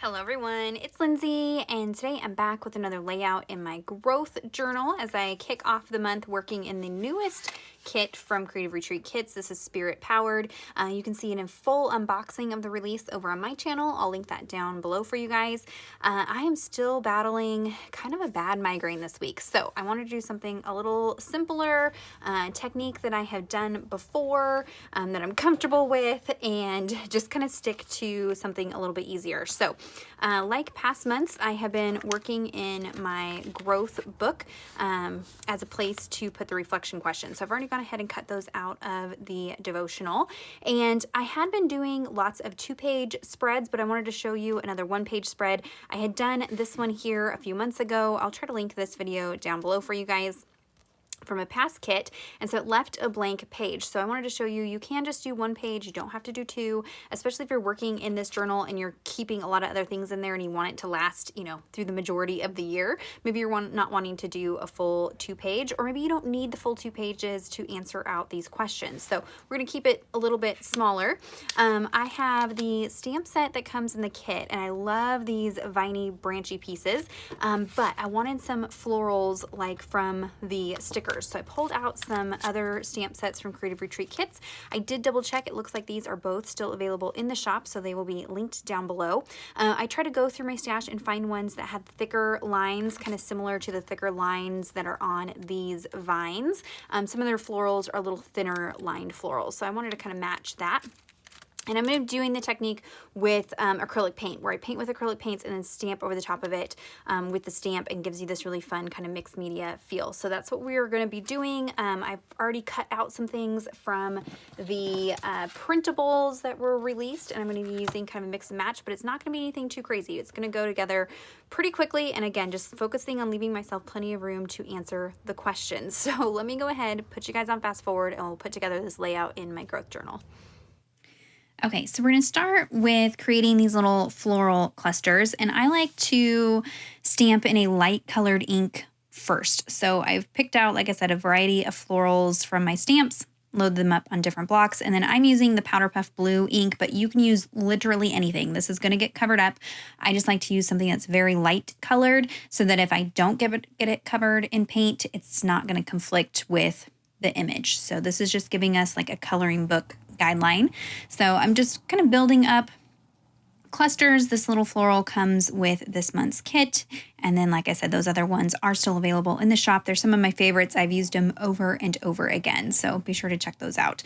Hello everyone, it's Lindsay, and today I'm back with another layout in my growth journal as I kick off the month working in the newest kit from Creative Retreat Kits. This is Spirit Powered. You can see it in full unboxing of the release over on my channel. I'll link that down below for you guys. I am still battling kind of a bad migraine this week, so I wanted to do something a little simpler, technique that I have done before, that I'm comfortable with, and just kind of stick to something a little bit easier. So like past months, I have been working in my growth book as a place to put the reflection questions. So I've already gone ahead and cut those out of the devotional. And I had been doing lots of 2-page spreads, but I wanted to show you another 1-page spread. I had done this one here a few months ago. I'll try to link this video down below for you guys from a past kit, and so it left a blank page. So I wanted to show you, you can just do 1 page, you don't have to do 2, especially if you're working in this journal and you're keeping a lot of other things in there and you want it to last, through the majority of the year. Maybe you're not wanting to do a full 2-page, or maybe you don't need the full 2 pages to answer out these questions. So we're gonna keep it a little bit smaller. I have the stamp set that comes in the kit, and I love these viney branchy pieces, but I wanted some florals like from the stickers. So I pulled out some other stamp sets from Creative Retreat Kits. I did double check. It looks like these are both still available in the shop, so they will be linked down below. I try to go through my stash and find ones that had thicker lines, kind of similar to the thicker lines that are on these vines. Some of their florals are a little thinner lined florals, so I wanted to kind of match that. And I'm going to be doing the technique with acrylic paint, where I paint with acrylic paints and then stamp over the top of it with the stamp, and gives you this really fun kind of mixed media feel. So that's what we're going to be doing. I've already cut out some things from the printables that were released, and I'm going to be using kind of a mix and match, but it's not going to be anything too crazy. It's going to go together pretty quickly, and again, just focusing on leaving myself plenty of room to answer the questions. So let me go ahead, put you guys on fast forward, and we'll put together this layout in my growth journal. Okay, so we're going to start with creating these little floral clusters, and I like to stamp in a light colored ink first. So I've picked out, like I said, a variety of florals from my stamps, load them up on different blocks, and then I'm using the Powder Puff Blue ink, but you can use literally anything. This is going to get covered up. I just like to use something that's very light colored so that if I don't get it covered in paint, it's not going to conflict with the image. So this is just giving us like a coloring book guideline. So I'm just kind of building up clusters. This little floral comes with this month's kit. And then, like I said, those other ones are still available in the shop. They're some of my favorites. I've used them over and over again. So be sure to check those out.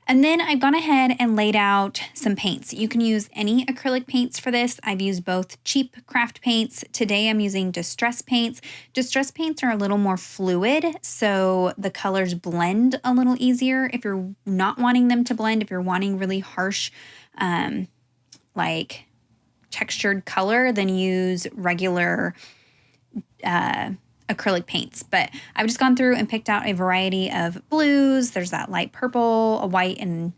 And then I've gone ahead and laid out some paints. You can use any acrylic paints for this. I've used both cheap craft paints. Today I'm using distress paints. Distress paints are a little more fluid, so the colors blend a little easier. If you're not wanting them to blend, if you're wanting really harsh, like textured color, then use regular acrylic paints. But I've just gone through and picked out a variety of blues. There's that light purple, a white, and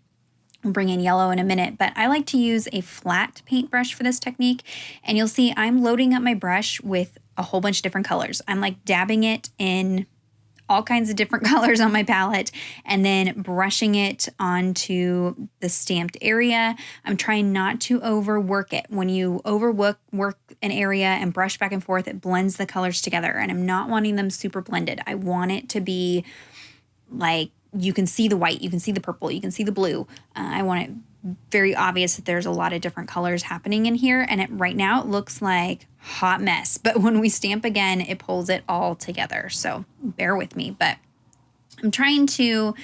I'll bring in yellow in a minute. But I like to use a flat paintbrush for this technique. And you'll see I'm loading up my brush with a whole bunch of different colors. I'm like dabbing it in all kinds of different colors on my palette and then brushing it onto the stamped area. I'm trying not to overwork it. When you overwork an area and brush back and forth, it blends the colors together, and I'm not wanting them super blended. I want it to be like you can see the white, you can see the purple, you can see the blue. I want it very obvious that there's a lot of different colors happening in here, and right now it looks like hot mess, but when we stamp again, it pulls it all together. So bear with me, but I'm trying to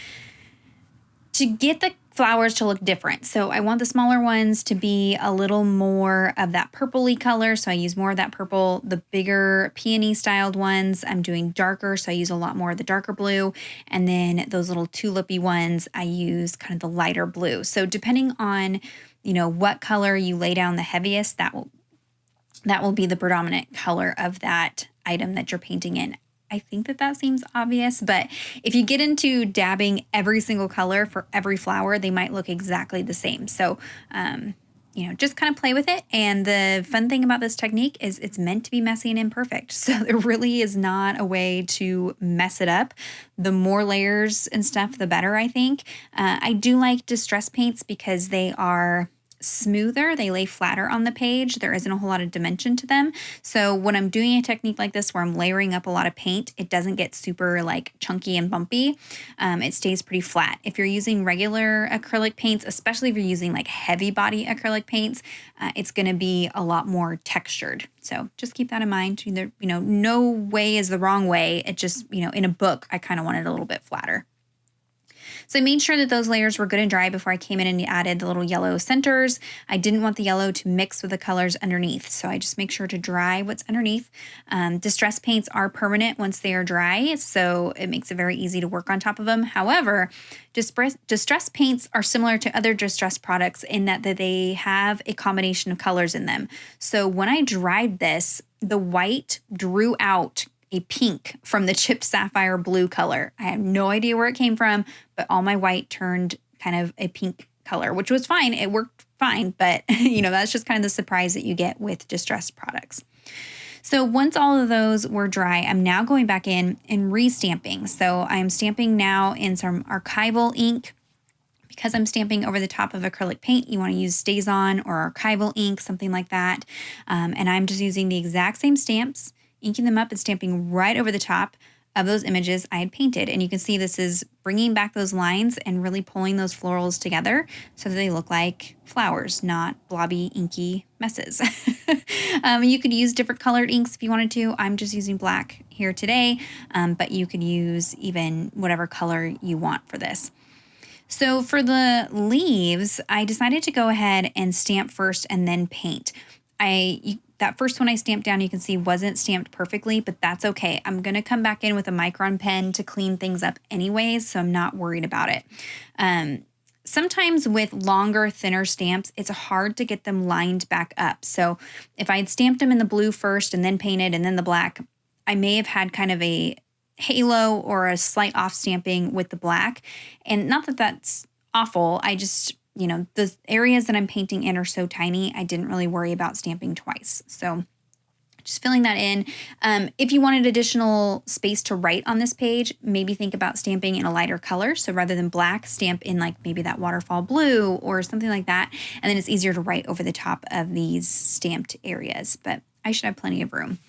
get the flowers to look different. So I want the smaller ones to be a little more of that purpley color, so I use more of that purple. The bigger peony styled ones, I'm doing darker, so I use a lot more of the darker blue. And then those little tulipy ones, I use kind of the lighter blue. So depending on, what color you lay down the heaviest, that will be the predominant color of that item that you're painting in. I think that seems obvious, but if you get into dabbing every single color for every flower, they might look exactly the same. So, just kind of play with it. And the fun thing about this technique is it's meant to be messy and imperfect. So there really is not a way to mess it up. The more layers and stuff, the better, I think. I do like distress paints because they are smoother. They lay flatter on the page. There isn't a whole lot of dimension to them. So when I'm doing a technique like this where I'm layering up a lot of paint, it doesn't get super like chunky and bumpy. It stays pretty flat. If you're using regular acrylic paints, especially if you're using like heavy body acrylic paints, it's going to be a lot more textured. So just keep that in mind. No way is the wrong way. It just, in a book, I kind of want it a little bit flatter. So I made sure that those layers were good and dry before I came in and added the little yellow centers. I didn't want the yellow to mix with the colors underneath, so I just make sure to dry what's underneath. Distress paints are permanent once they are dry, so it makes it very easy to work on top of them. However, distress paints are similar to other distress products in that they have a combination of colors in them. So when I dried this, the white drew out a pink from the chipped sapphire blue color. I have no idea where it came from, but all my white turned kind of a pink color, which was fine. It worked fine, but that's just kind of the surprise that you get with distressed products. So once all of those were dry, I'm now going back in and re-stamping. So I'm stamping now in some archival ink. Because I'm stamping over the top of acrylic paint, you want to use StazOn or archival ink, something like that. And I'm just using the exact same stamps, inking them up and stamping right over the top of those images I had painted. And you can see this is bringing back those lines and really pulling those florals together so that they look like flowers, not blobby, inky messes. You could use different colored inks if you wanted to. I'm just using black here today, but you could use even whatever color you want for this. So for the leaves, I decided to go ahead and stamp first and then paint. That first one I stamped down, you can see wasn't stamped perfectly, but that's okay. I'm going to come back in with a micron pen to clean things up anyways, so I'm not worried about it. Sometimes with longer, thinner stamps, it's hard to get them lined back up. So if I had stamped them in the blue first and then painted and then the black, I may have had kind of a halo or a slight off stamping with the black. And not that that's awful. I just, the areas that I'm painting in are so tiny, I didn't really worry about stamping twice. So just filling that in. If you wanted additional space to write on this page, maybe think about stamping in a lighter color. So rather than black, stamp in like maybe that waterfall blue or something like that. And then it's easier to write over the top of these stamped areas, but I should have plenty of room.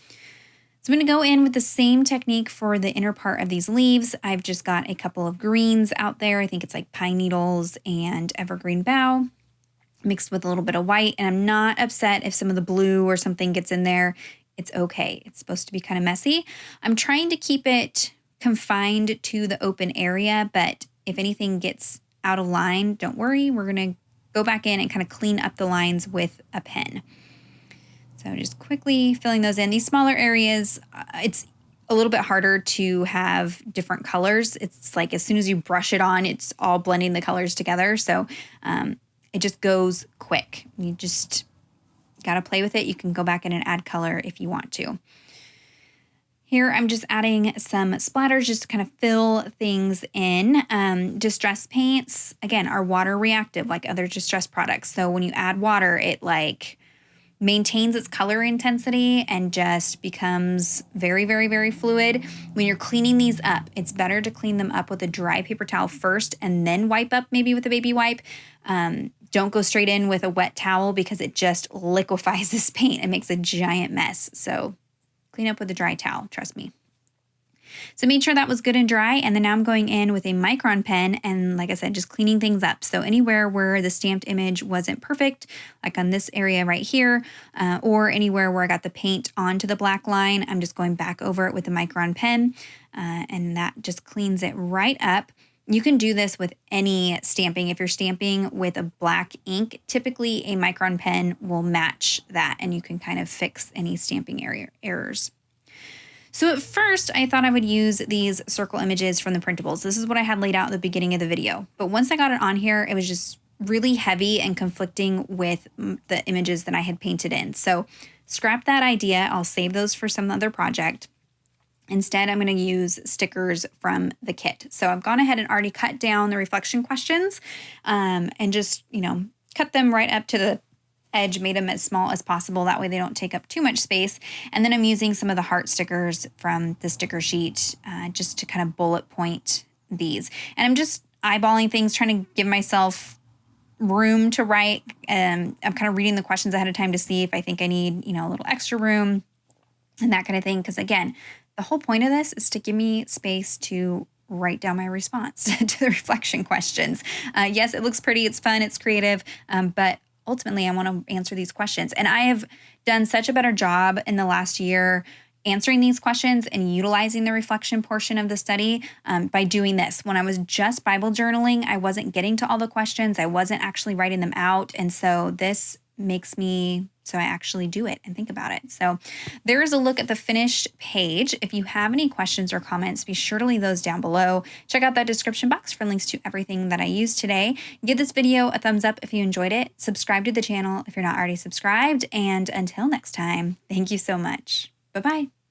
So I'm going to go in with the same technique for the inner part of these leaves. I've just got a couple of greens out there. I think it's like pine needles and evergreen bough mixed with a little bit of white. And I'm not upset if some of the blue or something gets in there. It's okay. It's supposed to be kind of messy. I'm trying to keep it confined to the open area, but if anything gets out of line, don't worry. We're going to go back in and kind of clean up the lines with a pen. So just quickly filling those in. These smaller areas, it's a little bit harder to have different colors. It's like as soon as you brush it on, it's all blending the colors together. So it just goes quick. You just got to play with it. You can go back in and add color if you want to. Here I'm just adding some splatters just to kind of fill things in. Distress paints, again, are water reactive like other distress products. So when you add water, it like maintains its color intensity and just becomes very, very, very fluid. When you're cleaning these up, it's better to clean them up with a dry paper towel first and then wipe up maybe with a baby wipe. Don't go straight in with a wet towel because it just liquefies this paint and makes a giant mess. So clean up with a dry towel, trust me. So made sure that was good and dry, and then now I'm going in with a micron pen and, like I said, just cleaning things up. So anywhere where the stamped image wasn't perfect, like on this area right here, or anywhere where I got the paint onto the black line, I'm just going back over it with the micron pen, and that just cleans it right up. You can do this with any stamping. If you're stamping with a black ink, typically a micron pen will match that, and you can kind of fix any stamping errors. So at first, I thought I would use these circle images from the printables. This is what I had laid out at the beginning of the video. But once I got it on here, it was just really heavy and conflicting with the images that I had painted in. So scrap that idea. I'll save those for some other project. Instead, I'm going to use stickers from the kit. So I've gone ahead and already cut down the reflection questions and just, cut them right up to the edge, made them as small as possible. That way they don't take up too much space. And then I'm using some of the heart stickers from the sticker sheet just to kind of bullet point these. And I'm just eyeballing things, trying to give myself room to write. I'm kind of reading the questions ahead of time to see if I think I need, a little extra room and that kind of thing. Because again, the whole point of this is to give me space to write down my response to the reflection questions. Yes, it looks pretty, it's fun, it's creative, but ultimately I want to answer these questions. And I have done such a better job in the last year answering these questions and utilizing the reflection portion of the study by doing this. When I was just Bible journaling, I wasn't getting to all the questions. I wasn't actually writing them out. And so this makes me, so I actually do it and think about it. So there is a look at the finished page. If you have any questions or comments, be sure to leave those down below. Check out that description box for links to everything that I used today. Give this video a thumbs up if you enjoyed it. Subscribe to the channel if you're not already subscribed. And until next time, thank you so much. Bye-bye.